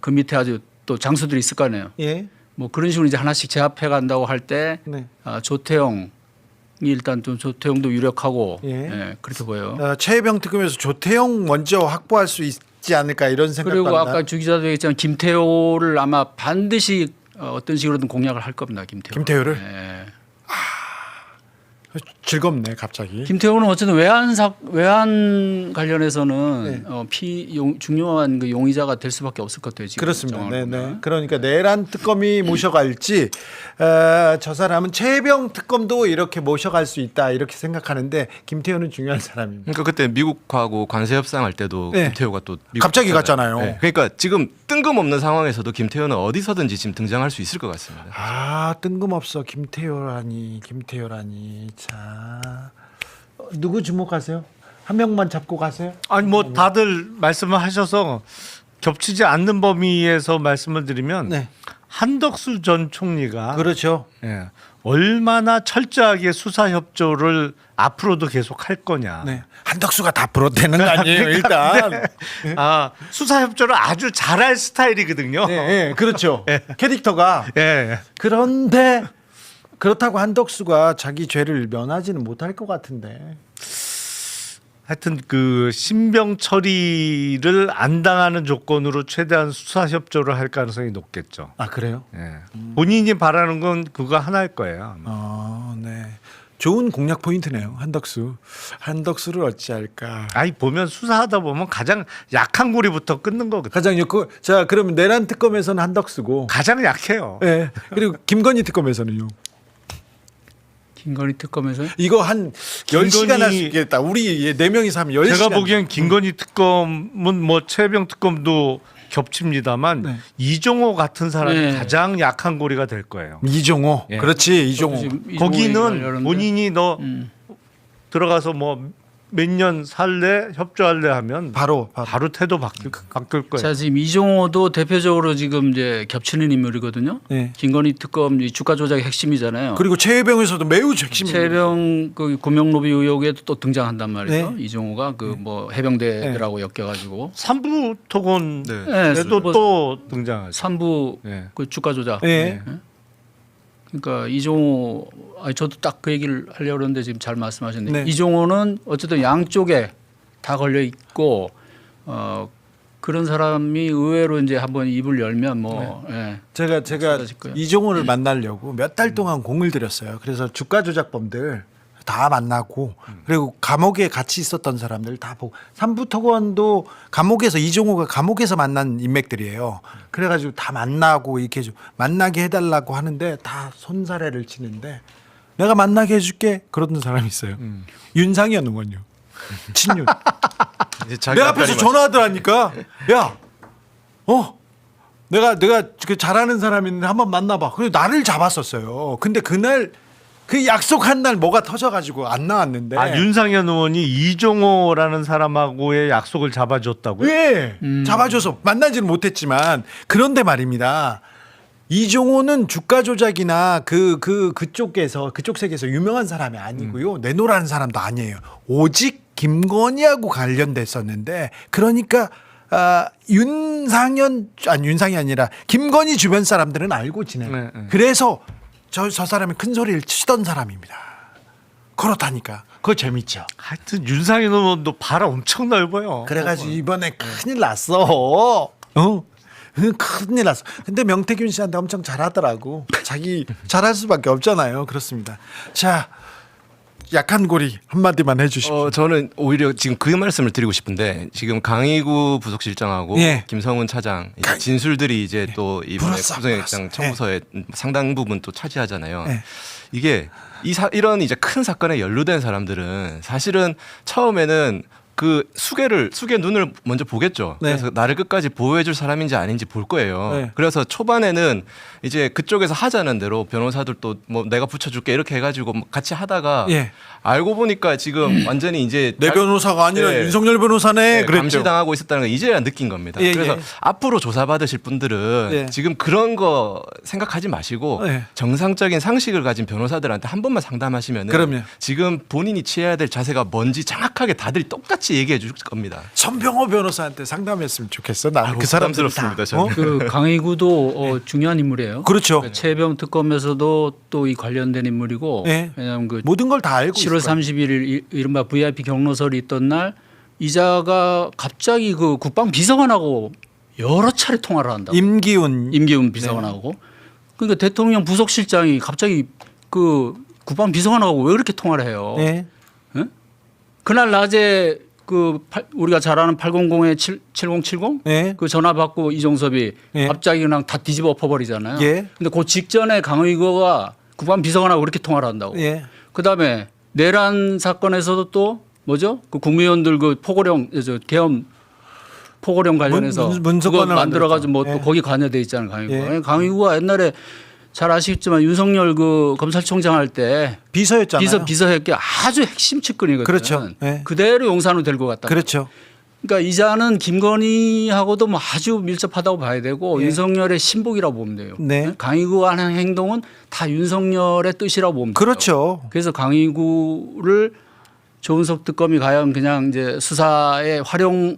그 밑에 아주 또 장수들이 있을 거 아니에요. 예. 뭐 그런 식으로 이제 하나씩 제압해 간다고 할 때 네. 조태용이 일단 좀 조태용도 유력하고 예. 그렇게 보여요. 최혜병 특검에서 조태용 먼저 확보할 수 있지 않을까 이런 생각도 그리고 합니다. 아까 주 기자도 얘기했지만 김태호를 아마 반드시 어떤 식으로든 공략을 할 겁니다. 김태호를? 예. 즐겁네 갑자기. 김태호는 어쨌든 외환 관련해서는 중요한 그 용의자가 될 수밖에 없을 것 같아요. 지금 그렇습니다. 정황을 네네. 보면. 그러니까 내란 특검이 모셔갈지 저 사람은 최혜병 특검도 이렇게 모셔갈 수 있다 이렇게 생각하는데 김태호는 중요한 사람입니다. 그러니까 그때 미국하고 관세 협상할 때도 네. 김태호가 또 미국 갑자기 갔잖아요. 갔잖아요. 그러니까 지금 뜬금없는 상황에서도 김태호는 어디서든지 지금 등장할 수 있을 것 같습니다. 아 뜬금없어 김태호라니. 자 누구 주목하세요? 한 명만 잡고 가세요? 아니 뭐 다들 말씀을 하셔서 겹치지 않는 범위에서 말씀을 드리면 네. 한덕수 전 총리가 그렇죠. 예, 얼마나 철저하게 수사 협조를 앞으로도 계속 할 거냐. 네. 한덕수가 다 불어대는 거 아니에요 일단. 아 수사 협조를 아주 잘할 스타일이거든요. 네, 네, 그렇죠. 캐릭터가. 예. 그런데 그렇다고 한덕수가 자기 죄를 면하지는 못할 것 같은데. 하여튼 그 신병 처리를 안 당하는 조건으로 최대한 수사 협조를 할 가능성이 높겠죠. 아 그래요? 예. 본인이 바라는 건 그거 하나일 거예요. 아마. 네. 좋은 공략 포인트네요. 한덕수를 어찌할까? 아니 보면 수사하다 보면 가장 약한 고리부터 끊는 거거든. 가장 좋고 자 그러면 내란 특검에서는 한덕수고. 가장 약해요. 네. 그리고 김건희 특검에서는요. 김건희 특검에서 이거 한 10시간 할 수 있겠다. 우리 4명이서 하면 10시간. 제가 보기엔 김건희 특검은 뭐 최병 특검도 겹칩니다만 네. 이종호 같은 사람이 네. 가장 약한 고리가 될 거예요. 이종호. 예. 그렇지 이종호. 지금 이종호 거기는 얘기하려는데. 본인이 너 들어가서 뭐 몇 년 살래 협조할래 하면 바로. 태도 바뀔 거예요. 자 지금 이종호도 대표적으로 지금 이제 겹치는 인물이거든요. 네. 김건희 특검 이 주가 조작의 핵심이잖아요. 그리고 최혜병에서도 매우 핵심입니다. 최병 그 구명로비 의혹에도 또 등장한단 말이죠. 네. 이종호가 그 뭐 해병대들하고 엮여가지고 삼부 토건에도 네. 네, 또 등장하죠. 3부 네. 그 주가 조작. 네. 그러니까 이종호 저도 딱 그 얘기를 하려고 그러는데 지금 잘 말씀하셨네요. 네. 이종호는 어쨌든 양쪽에 다 걸려 있고 그런 사람이 의외로 이제 한번 입을 열면 뭐 예. 제가 쏟아질 거예요. 이종호를 만나려고 몇 달 동안 공을 들였어요. 그래서 주가 조작범들 다 만나고 그리고 감옥에 같이 있었던 사람들 다 보고 삼부토건도 감옥에서 이종호가 감옥에서 만난 인맥들이에요. 그래가지고 다 만나고 이렇게 좀 만나게 해달라고 하는데 다 손사래를 치는데 내가 만나게 해줄게 그러던 사람이 있어요. 윤상현 의원요. 친윤. 이제 자기 내 앞에서 앞다리 전화하더라니까. 야, 내가 그 잘하는 사람인데 한번 만나봐. 그래서 나를 잡았었어요. 근데 그날 그 약속한 날 뭐가 터져가지고 안 나왔는데. 아 윤상현 의원이 이종호라는 사람하고의 약속을 잡아줬다고요? 왜 잡아줘서 만나지는 못했지만 그런데 말입니다. 이종호는 주가 조작이나 그쪽에서 그쪽 세계에서 유명한 사람이 아니고요. 내노라는 사람도 아니에요. 오직 김건희하고 관련됐었는데 그러니까 윤상현이 아니라 김건희 주변 사람들은 알고 지내요. 네. 그래서 저 사람이 큰 소리를 치던 사람입니다. 그렇다니까. 그거 재밌죠. 하여튼 윤상현 의원도 발 엄청 넓어요. 그래가지고 이번에 큰일 났어. 큰일 났어. 근데 명태균 씨한테 엄청 잘하더라고. 자기 잘할 수밖에 없잖아요. 그렇습니다. 자, 약한 고리 한마디만 해주십시오. 저는 오히려 지금 그 말씀을 드리고 싶은데 지금 강희구 부속실장하고 예. 김성훈 차장 이제 진술들이 이제 또 이번에 불었어, 구속영장 불었어. 청구서에 상당 부분 또 차지하잖아요. 예. 이게 이런 이제 큰 사건에 연루된 사람들은 사실은 처음에는 그 수괴 눈을 먼저 보겠죠. 네. 그래서 나를 끝까지 보호해줄 사람인지 아닌지 볼 거예요. 네. 그래서 초반에는 이제 그쪽에서 하자는 대로 변호사들도 뭐 내가 붙여줄게 이렇게 해가지고 같이 하다가 예. 알고 보니까 지금 완전히 이제 내 변호사가 아니라 네. 윤석열 변호사네. 네, 그랬죠. 감시당하고 있었다는 걸 이제야 느낀 겁니다. 예, 그래서 예. 앞으로 조사받으실 분들은 예. 지금 그런 거 생각하지 마시고 예. 정상적인 상식을 가진 변호사들한테 한 번만 상담하시면 그럼요. 지금 본인이 취해야 될 자세가 뭔지 정확하게 다들 똑같이 얘기해 줄 겁니다. 손병호 변호사한테 상담했으면 좋겠어. 나는 아이고, 그 사람들 부담스럽습니다, 저는. 그 강의구도 중요한 인물이에요. 그렇죠. 그 최병 특검에서도 또 이 관련된 인물이고 네. 왜냐하면 그 모든 걸 다 알고 7월 있어요. 31일 이른바 VIP 경로설이 있던 날 이자가 갑자기 그 국방 비서관하고 여러 차례 통화를 한다고. 임기훈 비서관하고. 그러니까 대통령 부속실장이 갑자기 그 국방 비서관하고 왜 그렇게 통화를 해요? 네. 예? 그날 낮에 우리가 잘 아는 800에 7070 네. 그 전화 받고 이종섭이 예. 갑자기 그냥 다 뒤집어 엎어버리잖아요. 예. 근데 그 직전에 강의거가 국방 비서관하고 그렇게 통화를 한다고. 예. 그다음에 내란 사건에서도 또 뭐죠? 그 국무위원들 그 계엄 포고령 관련해서 문서권을 그거 만들어가지고 뭐 만들었죠. 또 거기 관여돼 있잖아요. 강의구가. 예. 강의구가 옛날에 잘 아시겠지만 윤석열 그 검찰총장 할 때 비서였잖아요. 비서했기 아주 핵심 측근이거든요. 그렇죠. 예. 그대로 용산으로 데리고 갔다. 그렇죠. 그러니까 이자는 김건희하고도 뭐 아주 밀접하다고 봐야 되고 예. 윤석열의 신복이라고 보면 돼요. 네. 강의구가 하는 행동은 다 윤석열의 뜻이라고 보면 돼요. 그렇죠. 그래서 강의구를 조은석 특검이 과연 그냥 이제 수사에 활용하는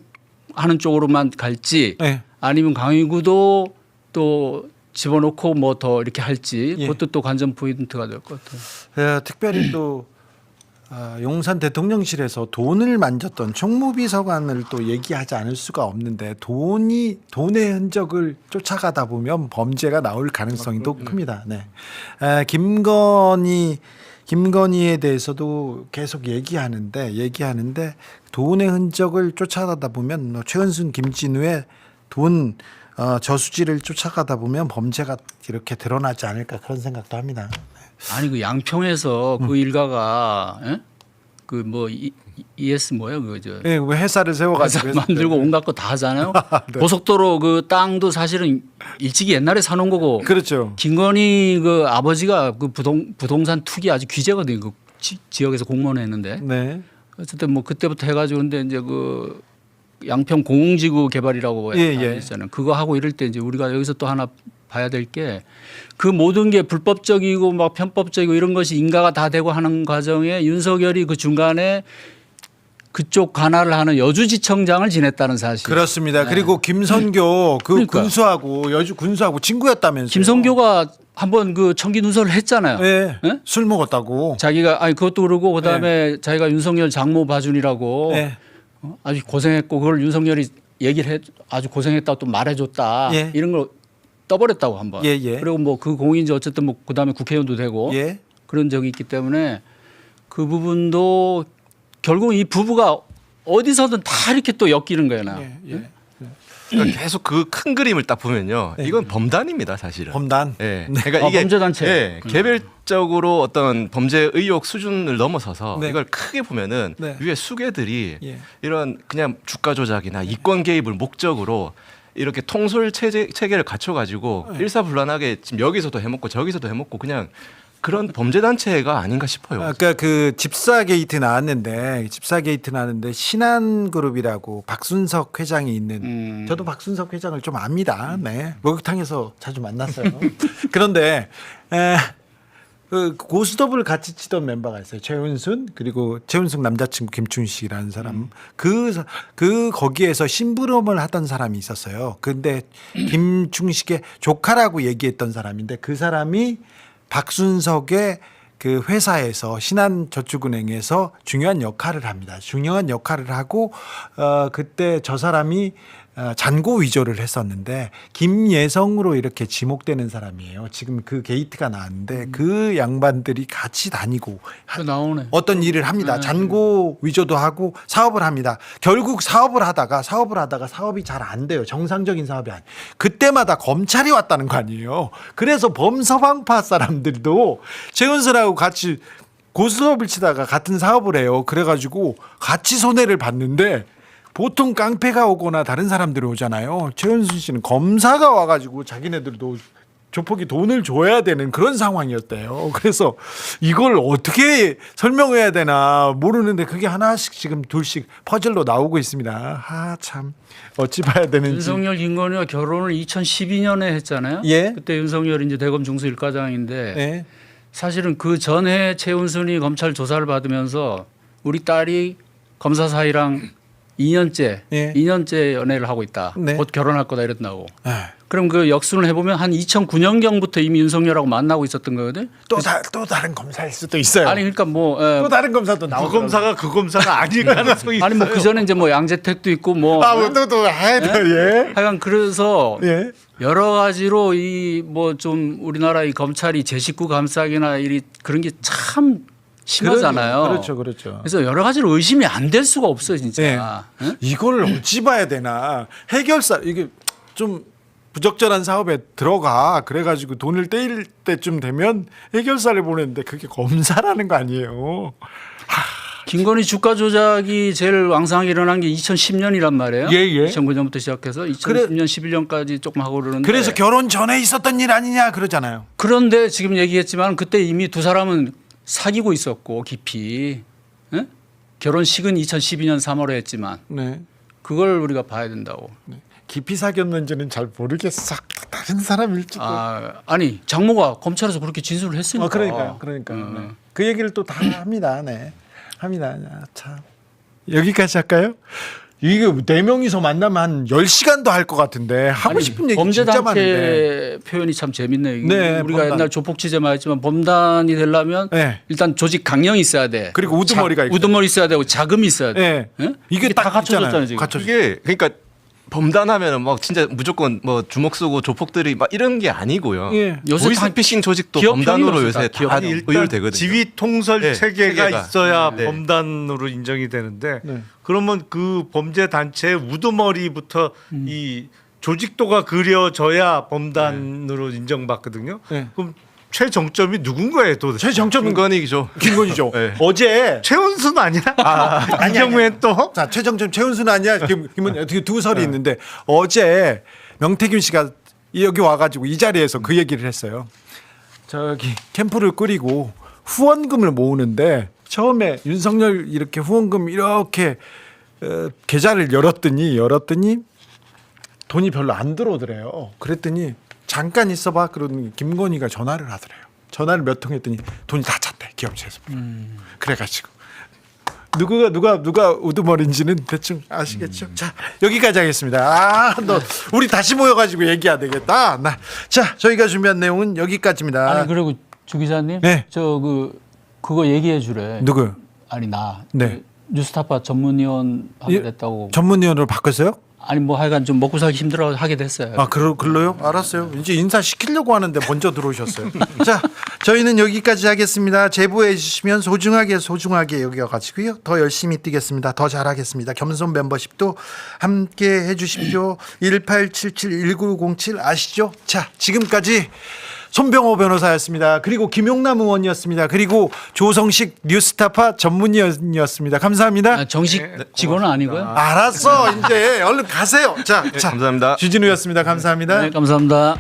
쪽으로만 갈지 네. 아니면 강의구도 또 집어넣고 뭐 더 이렇게 할지 예. 그것도 또 관전 포인트가 될 것 같아요. 특별히 또 용산 대통령실에서 돈을 만졌던 총무비서관을 또 얘기하지 않을 수가 없는데 돈의 흔적을 쫓아가다 보면 범죄가 나올 가능성이 또 큽니다. 네. 김건희에 대해서도 계속 얘기하는데 돈의 흔적을 쫓아가다 보면 최은순, 김진우의 돈 저수지를 쫓아가다 보면 범죄가 이렇게 드러나지 않을까 그런 생각도 합니다. 아니 그 양평에서 그 일가가 그 뭐 ES 뭐예요 그저 네, 왜 회사를 세워가지고 만들고 온갖 거 다 하잖아요. 네. 고속도로 그 땅도 사실은 일찍이 옛날에 사놓은 거고. 그렇죠. 김건희 그 아버지가 그 부동산 투기 아주 귀재거든요. 그 지역에서 공무원 했는데. 네. 어쨌든 뭐 그때부터 해가지고 근데 이제 그 양평 공공지구 개발이라고 예. 있잖아요. 그거 하고 이럴 때 이제 우리가 여기서 또 하나 봐야 될 게 그 모든 게 불법적이고 막 편법적이고 이런 것이 인가가 다 되고 하는 과정에 윤석열이 그 중간에 그쪽 관할을 하는 여주지청장을 지냈다는 사실. 그렇습니다. 그리고 김선교 그러니까. 군수하고 여주 군수하고 친구였다면서요. 김성교가 한번 그 청기 누설을 했잖아요. 네. 예? 술 먹었다고. 자기가 아니 그것도 그러고 그다음에 자기가 윤석열 장모 봐준이라고 네. 아주 고생했고 그걸 윤석열이 얘기를 해 아주 고생했다고 또 말해줬다 예. 이런 걸 떠버렸다고 한번. 예. 그리고 뭐 그 공인지 어쨌든 뭐 그다음에 국회의원도 되고 예. 그런 적이 있기 때문에 그 부분도 결국 이 부부가 어디서든 다 이렇게 또 엮이는 거예요. 나. 예. 그러니까 계속 그 큰 그림을 딱 보면요, 이건 범단입니다, 사실은. 범단. 예. 그러니까 이게 범죄단체. 예, 개별적으로 어떤 범죄 의혹 수준을 넘어서서 네. 이걸 크게 보면은 네. 위에 수괴들이 예. 이런 그냥 주가 조작이나 이권 개입을 목적으로 이렇게 통솔 체계를 갖춰 가지고 일사불란하게 지금 여기서도 해먹고 저기서도 해먹고 그냥 그런 범죄 단체가 아닌가 싶어요. 아까 그 집사 게이트 나왔는데 신한그룹이라고 박순석 회장이 있는 저도 박순석 회장을 좀 압니다. 네. 목욕탕에서 자주 만났어요. 그런데 그 고스톱을 같이 치던 멤버가 있어요. 최은순 그리고 최은순 남자친구 김춘식이라는 사람. 그 거기에서 심부름을 하던 사람이 있었어요. 근데 김충식의 조카라고 얘기했던 사람인데 그 사람이 박순석의 그 회사에서 신한저축은행에서 중요한 역할을 합니다. 중요한 역할을 하고 그때 저 사람이 잔고 위조를 했었는데 김예성으로 이렇게 지목되는 사람이에요. 지금 그 게이트가 나왔는데 그 양반들이 같이 다니고 나오네. 어떤 일을 합니다. 잔고 위조도 하고 사업을 합니다. 결국 사업을 하다가 사업이 잘 안 돼요. 정상적인 사업이 아니에요. 그때마다 검찰이 왔다는 거 아니에요. 그래서 범서방파 사람들도 최은순하고 같이 고스톱을 치다가 같은 사업을 해요. 그래가지고 같이 손해를 봤는데 보통 깡패가 오거나 다른 사람들이 오잖아요. 최은순 씨는 검사가 와가지고 자기네들도 조폭이 돈을 줘야 되는 그런 상황이었대요. 그래서 이걸 어떻게 설명해야 되나 모르는데 그게 하나씩 지금 둘씩 퍼즐로 나오고 있습니다. 참 어찌 봐야 되는지. 윤석열 김건희와 결혼을 2012년에 했잖아요. 예. 그때 윤석열이 이제 대검 중수 1과장인데 네. 사실은 그 전에 최은순이 검찰 조사를 받으면서 우리 딸이 검사 사이랑 2년째 예. 2년째 연애를 하고 있다. 네. 곧 결혼할 거다 이랬다고. 네. 그럼 그 역순을 해보면 한 2009년경부터 이미 윤석열하고 만나고 있었던 거거든. 또 다른 검사일 수도 있어요. 아니 그러니까 뭐 또 다른 검사도 그 나오고. 검사가 그 검사가 아닐 가능성이 있어요. 아니 뭐 그 전에 이제 뭐 양재택도 있고 뭐 또 예. 하여간 그래서 예. 여러 가지로 이 뭐 좀 우리나라 이 검찰이 제 식구 감싸기나 이 그런 게 참 심하잖아요. 그렇죠. 그래서 여러 가지로 의심이 안 될 수가 없어요, 진짜. 네. 응? 이걸 어찌 봐야 되나. 해결사 이게 좀 부적절한 사업에 들어가 그래가지고 돈을 떼일 때쯤 되면 해결사를 보냈는데 그게 검사라는 거 아니에요. 김건희 주가 조작이 제일 왕성하게 일어난 게 2010년이란 말이에요. 예. 2009년부터 시작해서 2010년, 11년까지 조금 하고 그러는데. 그래서 결혼 전에 있었던 일 아니냐 그러잖아요. 그런데 지금 얘기했지만 그때 이미 두 사람은 사귀고 있었고 깊이. 응? 결혼식은 2012년 3월에 했지만 네. 그걸 우리가 봐야 된다고. 깊이 사귀었는지는 잘 모르겠어. 다른 사람일지도. 아니 장모가 검찰에서 그렇게 진술을 했으니까. 그러니까요. 네. 그 얘기를 또 다 합니다. 네. 합니다. 참. 여기까지 할까요? 이게 4명이서 만나면 한 10시간도 할 것 같은데 하고 싶은 얘기 진짜 많은데. 범죄단체 표현이 참 재밌네요. 네, 우리가 범단. 옛날 조폭 취재만 했지만 범단이 되려면 네. 일단 조직 강령이 있어야 돼. 그리고 우두머리가 있고. 우두머리 있어야 되고 자금이 있어야 돼. 네. 응? 이게 다 딱 갖춰졌잖아요 있잖아요. 지금. 갖춰- 이게 그러니까 범단하면은 막 진짜 무조건 뭐 주먹 쓰고 조폭들이 막 이런 게 아니고요. 예. 요새 다 보이스피싱 조직도 기업 범단으로 편입이 요새 없었다. 다 아니 일단 의율되거든요. 지휘 통솔 네, 체계가 체계가. 있어야 네. 범단으로 인정이 되는데 네. 그러면 그 범죄 단체의 우두머리부터 이 조직도가 그려져야 범단으로 인정받거든요. 네. 그럼 최정점이 누군가에 도대체? 최정점은 김건희죠. 김건희죠. 네. 어제 최은순 아니야? 이 경우엔 또 자 최정점 최은순 아니야? 김은 어떻게 두 설이 있는데 어제 명태균 씨가 여기 와가지고 이 자리에서 그 얘기를 했어요. 저기 캠프를 꾸리고 후원금을 모으는데 처음에 윤석열 이렇게 후원금 이렇게 계좌를 열었더니 돈이 별로 안 들어오더래요. 그랬더니 잠깐 있어봐. 그러더니 김건희가 전화를 하더래요. 전화를 몇 통 했더니 돈이 다 찼대 기업체에서. 그래가지고 누가 우두머리인지는 대충 아시겠죠? 자 여기까지 하겠습니다. 너 우리 다시 모여가지고 얘기해야 되겠다. 자 저희가 준비한 내용은 여기까지입니다. 아니 그리고 주 기자님, 네. 저 그거 얘기해 주래. 누구요? 아니 나 네. 뉴스타파 전문위원 하게 예, 됐다고. 전문위원으로 바꿨어요? 아니 뭐 하여간 좀 먹고 살기 힘들어 하게 됐어요. 아, 그럴로요? 알았어요. 이제 인사 시키려고 하는데 먼저 들어오셨어요. 자, 저희는 여기까지 하겠습니다. 제보해 주시면 소중하게 여겨가지고요. 더 열심히 뛰겠습니다. 더 잘하겠습니다. 겸손 멤버십도 함께 해주십시오. 1877-1907 아시죠? 자, 지금까지 손병호 변호사였습니다. 그리고 김용남 의원이었습니다. 그리고 조성식 뉴스타파 전문위원이었습니다. 감사합니다. 정식 직원은 아니고요. 알았어. 이제 얼른 가세요. 자, 감사합니다. 주진우였습니다. 감사합니다. 네, 감사합니다.